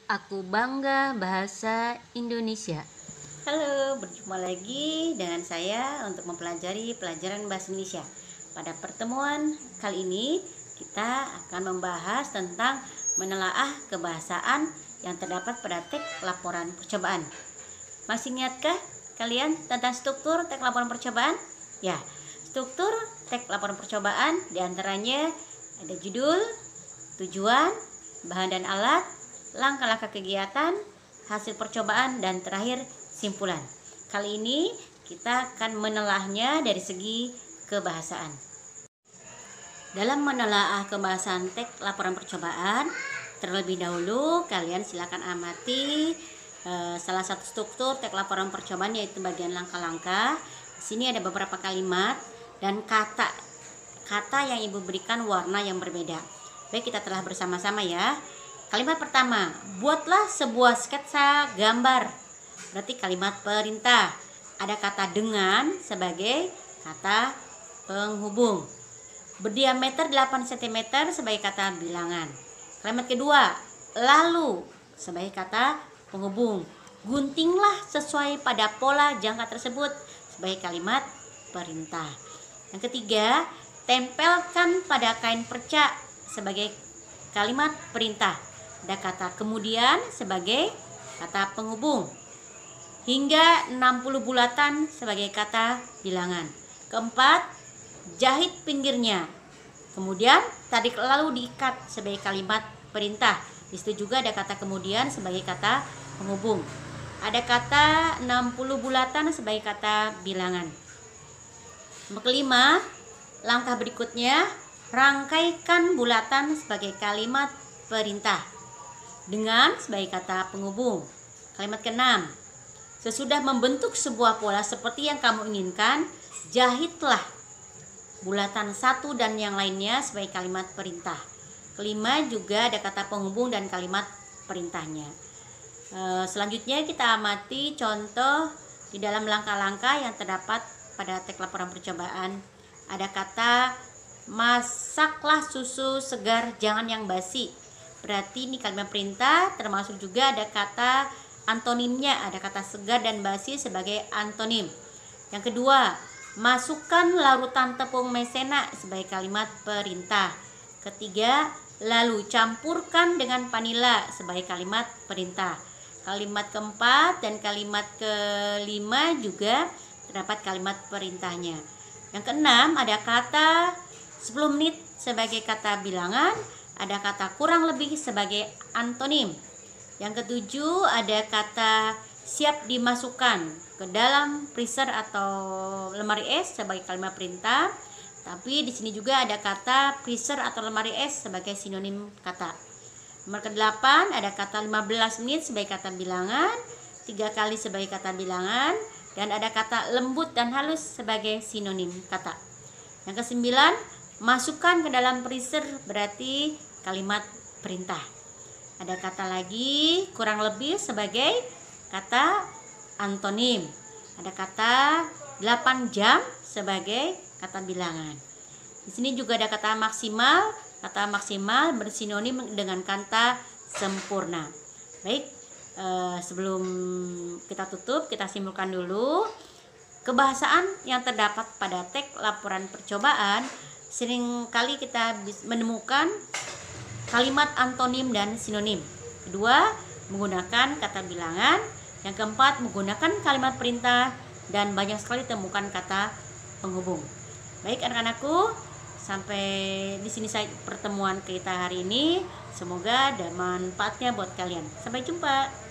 Aku bangga bahasa Indonesia. Halo, berjumpa lagi dengan saya untuk mempelajari pelajaran bahasa Indonesia. Pada pertemuan kali ini kita akan membahas tentang menelaah kebahasaan yang terdapat pada teks laporan percobaan. Masih ingatkah kalian tentang struktur teks laporan percobaan? Ya, struktur teks laporan percobaan diantaranya ada judul, tujuan, bahan dan alat, langkah-langkah kegiatan, hasil percobaan, dan terakhir simpulan. Kali ini kita akan menelaahnya dari segi kebahasaan. Dalam menelaah kebahasaan teks laporan percobaan, terlebih dahulu kalian silakan amati salah satu struktur teks laporan percobaan, yaitu bagian langkah-langkah. Di sini ada beberapa kalimat dan kata yang ibu berikan warna yang berbeda. Baik, kita telah bersama-sama ya. Kalimat pertama, buatlah sebuah sketsa gambar. Berarti kalimat perintah. Ada kata dengan sebagai kata penghubung. Berdiameter 8 cm sebagai kata bilangan. Kalimat kedua, lalu sebagai kata penghubung. Guntinglah sesuai pada pola jangka tersebut sebagai kalimat perintah. Yang ketiga, tempelkan pada kain perca sebagai kalimat perintah. Ada kata kemudian sebagai kata penghubung. Hingga 60 bulatan sebagai kata bilangan. Keempat, jahit pinggirnya. Kemudian tarik lalu diikat sebagai kalimat perintah. Di situ juga ada kata kemudian sebagai kata penghubung. Ada kata 60 bulatan sebagai kata bilangan. Yang kelima, langkah berikutnya, rangkaikan bulatan sebagai kalimat perintah dengan sebagai kata penghubung. Kalimat keenam, sesudah membentuk sebuah pola seperti yang kamu inginkan, jahitlah bulatan satu dan yang lainnya sebagai kalimat perintah. Kelima juga ada kata penghubung dan kalimat perintahnya. Selanjutnya kita amati contoh di dalam langkah-langkah yang terdapat pada teks laporan percobaan. Ada kata masaklah susu segar, jangan yang basi. Berarti ini kalimat perintah, termasuk juga ada kata antonimnya, ada kata segar dan basi sebagai antonim. Yang kedua, masukkan larutan tepung maizena sebagai kalimat perintah. Ketiga, lalu campurkan dengan vanila sebagai kalimat perintah. Kalimat keempat dan kalimat kelima juga terdapat kalimat perintahnya. Yang keenam, ada kata 10 menit sebagai kata bilangan, ada kata kurang lebih sebagai antonim. Yang ketujuh, ada kata siap dimasukkan ke dalam freezer atau lemari es sebagai kalimat perintah. Tapi di sini juga ada kata freezer atau lemari es sebagai sinonim kata. Nomor ke-8, ada kata 15 menit sebagai kata bilangan, 3 kali sebagai kata bilangan, dan ada kata lembut dan halus sebagai sinonim kata. Yang ke-9, masukkan ke dalam freezer berarti kalimat perintah. Ada kata lagi kurang lebih sebagai kata antonim. Ada kata 8 jam sebagai kata bilangan. Di sini juga ada kata maksimal. Kata maksimal bersinonim dengan kata sempurna. Baik, sebelum kita tutup, kita simpulkan dulu. Kebahasaan yang terdapat pada teks laporan percobaan, seringkali kita menemukan kalimat antonim dan sinonim. Kedua, menggunakan kata bilangan. Yang keempat, menggunakan kalimat perintah. Dan banyak sekali temukan kata penghubung. Baik anak-anakku, sampai di sini saya pertemuan kita hari ini. Semoga ada manfaatnya buat kalian. Sampai jumpa.